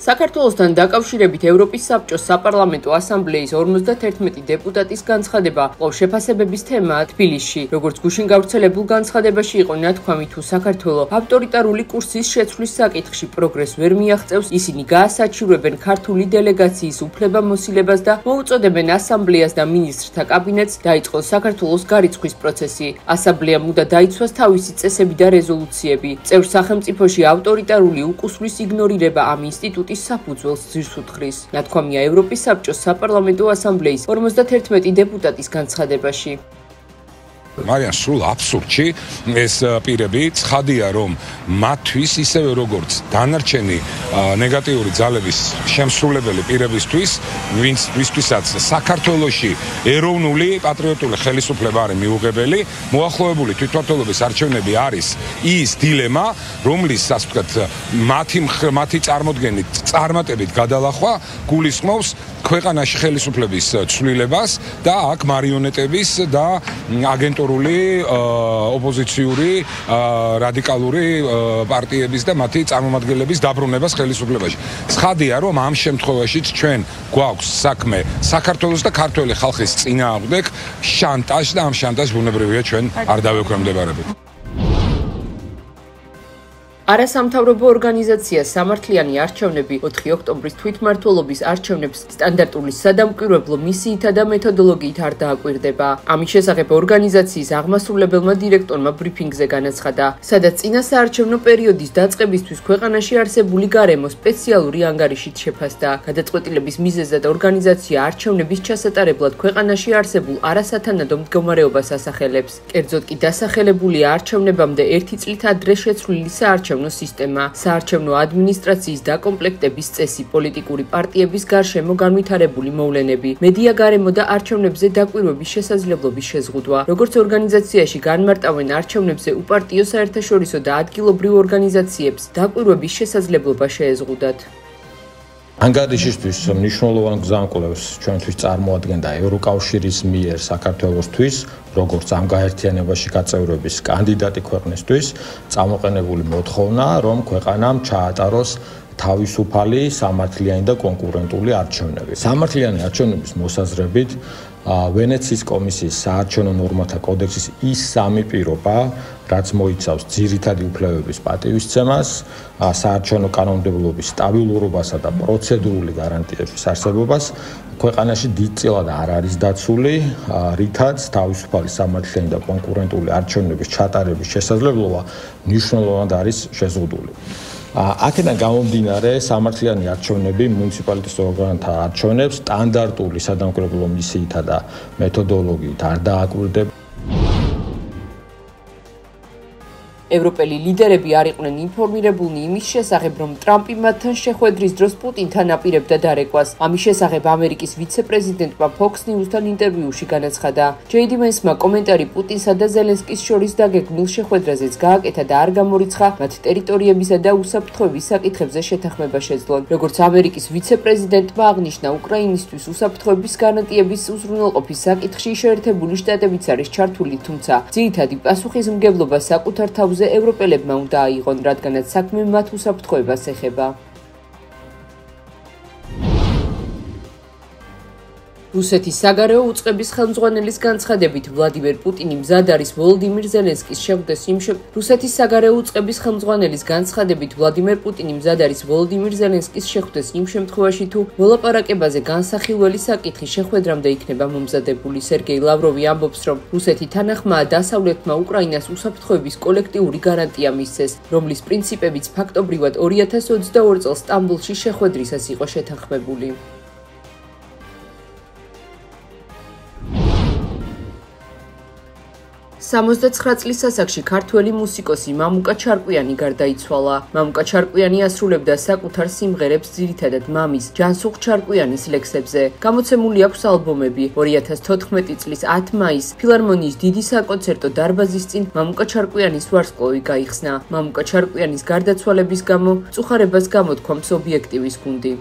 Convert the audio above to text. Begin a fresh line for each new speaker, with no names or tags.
საქართველოსთან დაკავშირებით ევროპის საბჭოს საპარლამენტო ასამბლეის 51 დეპუტატის განცხადება კვლავ შეფასებების თემაა თბილისში. როგორც გუშინ გავრცელებულ განცხადებაში იყო ნათქვამი, თუ საქართველოს ავტორიტარული კურსის შეცვლის საკითხში პროგრესს ვერ მიაღწევს, ისინი გაასაჩივრებენ ქართული დელეგაციის უფლებამოსილებას და მოუწოდებენ ასამბლეას და მინისტრთა კაბინეტს დაიწყოს საქართველოს გარიცხვის პროცესი. ასამბლეამ უნდა დაიცვას თავისი წესები და რეზოლუციები. წევრ სახელმწიფოში ავტორიტარული უკუსვლის იგნორირება ამ ინსტიტუტის საფუძველს ძირს უთხრის. ნათქვამია ევროპის საბჭოს საპარლამენტო ასამბლეის 51 დეპუტატის განცხადებაში.
Marian სრულ აბსურდში ეს პირები ცხადია რომ მათთვის ისევე როგორც დანარჩენი ნეგატიური ძალების შემსრულებელი პირებისთვის ვისთვისაც საქართველოში ეროვნული პატრიოტული ხელისუფლება არის მიუღებელი მოახლოებული თვითმმართველობის არჩევნები არის ის დილემა რომლის ასე ვთქვათ მათი წარმოდგენით წარმატებით გადალახვა გულისხმობს ქვეყანაში ხელისუფლების ცვლილებას და აქ მარიონეტების და აგენტურული ოპოზიციური რადიკალური პარტიების და მათი წარმომადგენლების დაბრუნებას ხელისუფლებაში. ცხადია რომ ამ შემთხვევაშიც ჩვენ გვაქვს საქმე საქართველოს და ქართველი ხალხის წინააღმდეგ შანტაჟს და ამ შანტაჟს ბუნებრივია ჩვენ არ დავექვემდებარებით.
არასამთავრობო ორგანიზაცია სამართლიანი არჩევნები 4 ოქტომბრის თვითმმართველობის არჩევნებს სტანდარტული სადამკვირვებლო მისიითა და მეთოდოლოგიით არ დააკვირდება. ამის შესახებ ორგანიზაციის აღმასრულებელმა დირექტორმა ბრიფინგზე განაცხადა, სადაც წინა საარჩევნო პერიოდის დაწყებისთვის ქვეყანაში არსებული გარემო სპეციალური ანგარიშით შეფასდა. გადაწყვეტილების მიზეზად ორგანიზაცია არჩევნების ჩასატარებლად ქვეყანაში არსებულ არასათანადო მდგომარეობას ასახელებს. კერძოდ კი დასახელებულია არჩევნებამდე 1 წლით ადრე შეცვლილი საარჩევნო სისტემა, საარჩევნო ადმინისტრაციის დაკომპლექტების წესი, პოლიტიკური პარტიების გარშემო განვითარებული მოვლენები, მედია გარემო და არჩევნებზე დაკვირვების შესაძლებლობის შეზღუდვა. როგორც ორგანიზაციაში განმარტავენ არჩევნებზე უპარტიო საერთაშორისო და ადგილობრივ ორგანიზაციებს დაკვირვების შესაძლებლობა შეეზღუდათ.
ანგარიშისთვის მნიშვნელოვან გზამკვლევს ჩვენთვის წარმოადგენდა ევროკავშირის მიერ საქართველოსთვის, როგორც ამ გაერთიანებაში გაწევრების კანდიდატი ქვეყნისთვის, წამოყენებული მოთხოვნა, რომ ქვეყანამ ჩაატაროს თავისუფალი, სამართლიანი და კონკურენტული არჩევნები. სამართლიანი არჩევნების მოსაზრებით ვენეციის კომისიის საარჩევნო ნორმათა კოდექსის ის სამი პირობა, რაც მოიცავს ძირითადი უფლებების პატივისცემას, საარჩევნო კანონმდებლობის სტაბილურობასა და პროცედურული გარანტიების არსებობას, ქვეყანაში დიდწილად არ არის დაცული, რითაც თავისუფალი, სამართლიანი და კონკურენტული არჩევნების ჩატარების შესაძლებლობა მნიშვნელოვნად არის შეზღუდული. აქედან გამომდინარე, სამართლიანი არჩევნები მუნიციპალიტეტის ორგანოთა არჩევნებს სტანდარტული სადამკვირვებლო მისიითა და მეთოდოლოგიით არ დააკვირდება.
ევროპელი ლიდერები არ იყვნენ ინფორმირებულნი იმის შესახებ, რომ ტრამპი მათთან შეხვედრის დროს პუტინთან აპირებდა დარეკვას. ამის შესახებ ამერიკის ვიცე-პრეზიდენტმა Fox News-თან ინტერვიუში განაცხადა. ჯეიდი ვენსმა კომენტარი პუტინსა და ზელენსკის შორის დაგეგმილ შეხვედრაზეც გააკეთა და არ გამორიცხა მათ ტერიტორიებისა და უსაფრთხოების საკითხებზე შეთანხმება შეძლონ. როგორც ამერიკის ვიცე-პრეზიდენტმა აღნიშნა, უკრაინისთვის უსაფრთხოების გარანტიების უზრუნველყოფის საკითხში შეერთებული შტატებიც არის ჩართული, თუმცა ძირითადი პასუხისმგებლობა საკუთარ თავზე ევროპელებმა უნდა აიღონ, რადგანაც საქმე მათ უსაფრთხოებას ეხება. რუსეთის საგარეო უწყების ხელმძღვანელის განცხადებით ვლადიმერ პუტინი მზად არის ვოლოდიმირ ზელენსკის შეხვდეს რუსეთის საგარეო უწყების ხელმძღვანელის განცხადებით ვლადიმერ პუტინი მზად არის ვოლოდიმირ ზელენსკის შეხვდეს იმ შემთხვევაში, თუ მოლაპარაკებაზე განსახილველი საკითხი შეხვედრამდე იქნება მომზადებული. სერგეი ლავროვი ამბობს, რომ რუსეთი თანახმაა დასავლეთმა უკრაინას უსაფრთხოების კოლექტიური გარანტია მისცეს, რომლის პრინციპებიც ფაქტობრივად 2022 წელს სტამბოლში შეხვედრისას იყო შეთანხმებული. 79 წლის ასაკში ქართველი მუსიკოსი მამუკა ჩარკვიანი გარდაიცვალა. მამუკა ჩარკვიანი ასრულებდა საკუთარ სიმღერებს ძირითადად მამის, ჯანსუღ ჩარკვიანის ლექსებზე. გამოცემული აქვს ალბომები. 2014 წლის 10 მაისს ფილარმონიის დიდი საკონცერტო დარბაზის წინ მამუკა ჩარკვიანის ვარსკვლავი გაიხსნა. მამუკა ჩარკვიანის გარდაცვალების გამო მწუხარებას გამოთქვამს ობიექტივის გუნდი.